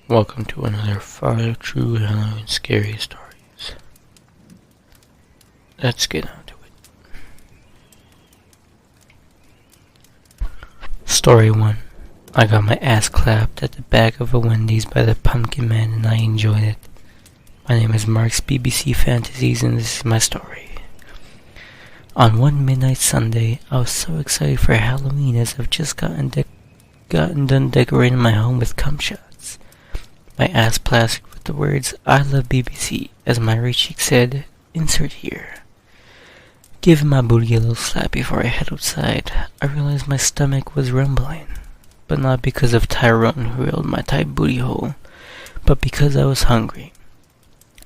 Welcome to another 5 True Halloween Scary Stories. Let's get on to it. Story 1. I got my ass clapped at the back of a Wendy's by the Pumpkin Man and I enjoyed it. My name is Mark's BBC Fantasies and this is my story. On one midnight Sunday, I was so excited for Halloween as I've just gotten done decorating my home with cum shots. My ass plastered with the words, "I love BBC," as my right cheek said, "Insert here." Giving my booty a little slap before I head outside, I realized my stomach was rumbling. But not because of Tyrone who railed my tight booty hole, but because I was hungry.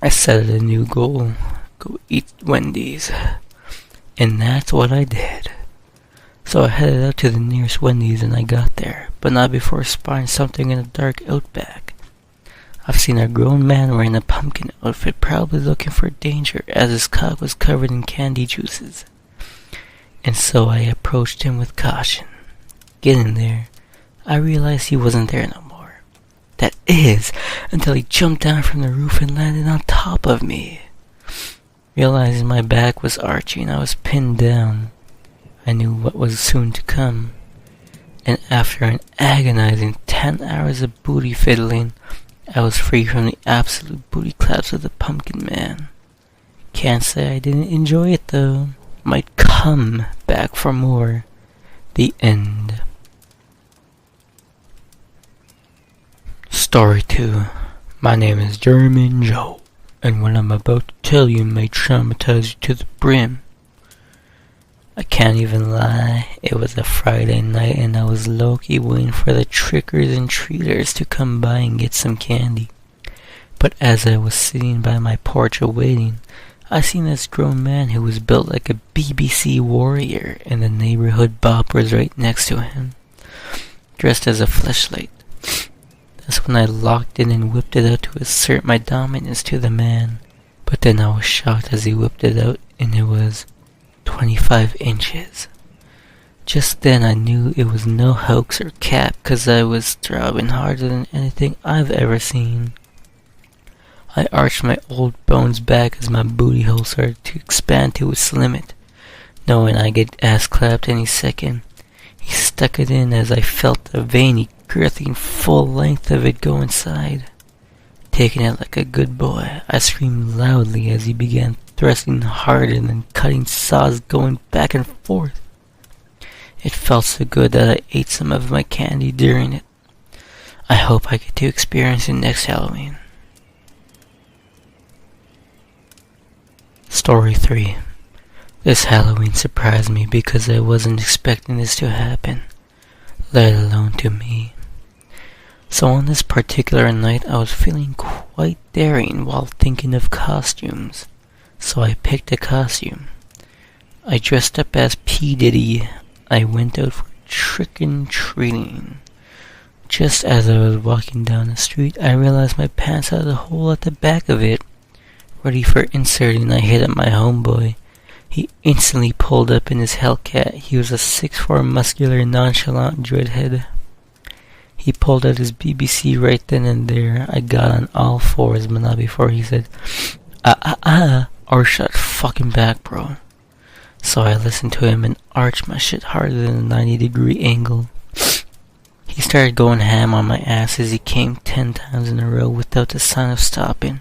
I set a new goal, go eat Wendy's. And that's what I did. So I headed out to the nearest Wendy's and I got there, but not before spotting something in the dark outback. I've seen a grown man wearing a pumpkin outfit probably looking for danger as his cock was covered in candy juices. And so I approached him with caution. Getting there, I realized he wasn't there no more. That is, until he jumped down from the roof and landed on top of me. Realizing my back was arching, I was pinned down. I knew what was soon to come. And after an agonizing 10 hours of booty fiddling, I was free from the absolute booty claps of the Pumpkin Man. Can't say I didn't enjoy it though. Might come back for more. The end. Story 2. My name is German Joe, and what I'm about to tell you may traumatize you to the brim. I can't even lie, it was a Friday night and I was low-key waiting for the trickers and treaters to come by and get some candy. But as I was sitting by my porch awaiting, I seen this grown man who was built like a BBC warrior and the neighborhood bop was right next to him, dressed as a fleshlight. That's when I locked in and whipped it out to assert my dominance to the man. But then I was shocked as he whipped it out and it was 25 inches. Just then I knew it was no hoax or cap, cause I was throbbing harder than anything I've ever seen. I arched my old bones back as my booty hole started to expand to its limit, knowing I'd get ass clapped any second. He stuck it in as I felt the veiny, girthy full length of it go inside. Taking it like a good boy, I screamed loudly as he began thrusting harder and cutting saws going back and forth. It felt so good that I ate some of my candy during it. I hope I get to experience it next Halloween. Story 3. This Halloween surprised me because I wasn't expecting this to happen, let alone to me. So on this particular night I was feeling quite daring while thinking of costumes. So I picked a costume. I dressed up as P. Diddy. I went out for trick-and-treating. Just as I was walking down the street, I realized my pants had a hole at the back of it. Ready for inserting, I hit at my homeboy. He instantly pulled up in his Hellcat. He was a 6'4" muscular, nonchalant dreadhead. He pulled out his BBC right then and there. I got on all fours, but not before he said, or shut fucking back, bro. So I listened to him and arched my shit harder than a 90-degree angle. He started going ham on my ass as he came 10 times in a row without a sign of stopping.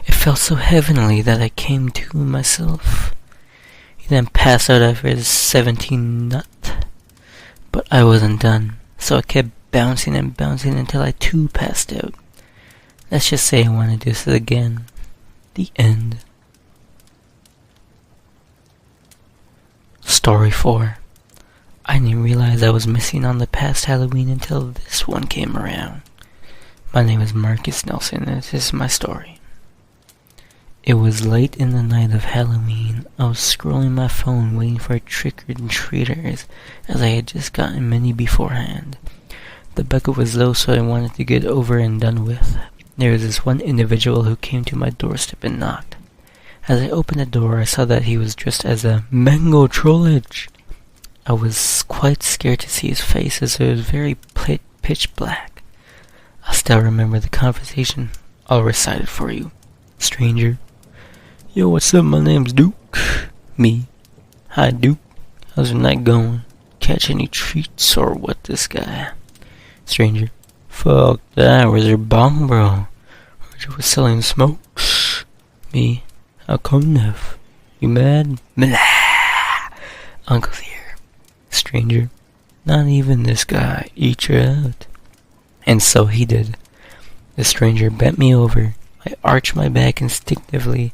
It felt so heavenly that I came to myself. He then passed out after his 17 nut. But I wasn't done, so I kept bouncing and bouncing until I too passed out. Let's just say I want to do this again. The end. Story 4. I didn't realize I was missing on the past Halloween until this one came around. My name is Marcus Nelson and this is my story. It was late in the night of Halloween. I was scrolling my phone waiting for trick-or-treaters as I had just gotten many beforehand. The bucket was low so I wanted to get over and done with. There was this one individual who came to my doorstep and knocked. As I opened the door, I saw that he was dressed as a mango trollage. I was quite scared to see his face as it was very pitch black. I still remember the conversation. I'll recite it for you. Stranger. Yo, what's up? My name's Duke. Me. Hi, Duke. How's your night going? Catch any treats or what, this guy? Stranger. Fuck that. Where's your bong, bro? Heard you was selling smokes. Me. How come, Neff? You mad? Blah. Uncle's here. Stranger. Not even this guy. Eat your out. And so he did. The stranger bent me over. I arched my back instinctively,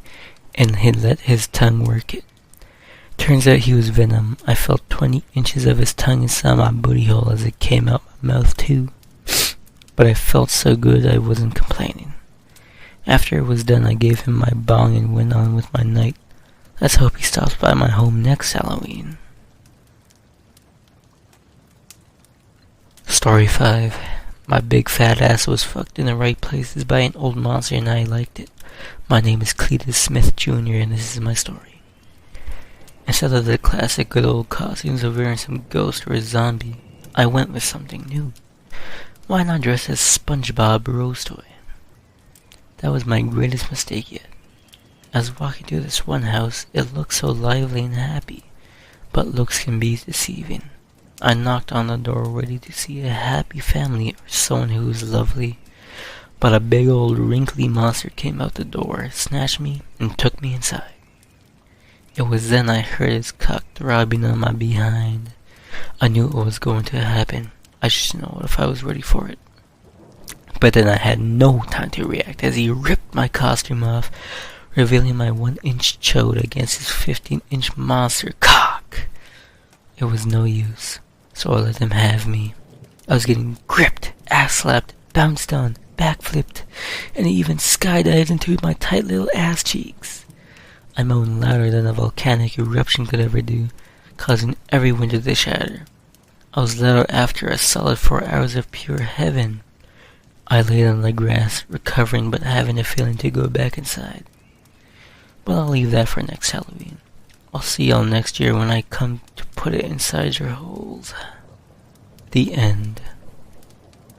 and he let his tongue work it. Turns out he was venom. I felt 20 inches of his tongue inside my booty hole as it came out my mouth too. But I felt so good I wasn't complaining. After it was done, I gave him my bong and went on with my night. Let's hope he stops by my home next Halloween. Story 5. My big fat ass was fucked in the right places by an old monster and I liked it. My name is Cletus Smith Jr. and this is my story. Instead of the classic good old costumes of wearing some ghost or a zombie, I went with something new. Why not dress as SpongeBob Rostoy? That was my greatest mistake yet. I was walking through this one house. It looked so lively and happy, but looks can be deceiving. I knocked on the door ready to see a happy family or someone who was lovely, but a big old wrinkly monster came out the door, snatched me, and took me inside. It was then I heard his cock throbbing on my behind. I knew it was going to happen. I just didn't know if I was ready for it. But then I had no time to react as he ripped my costume off, revealing my 1-inch chode against his 15-inch monster cock. It was no use, so I let him have me. I was getting gripped, ass slapped, bounced on, backflipped, and he even skydived into my tight little ass cheeks. I moaned louder than a volcanic eruption could ever do, causing every window to shatter. I was let out after a solid 4 hours of pure heaven. I laid on the grass, recovering but having a feeling to go back inside. But I'll leave that for next Halloween. I'll see y'all next year when I come to put it inside your holes. The end.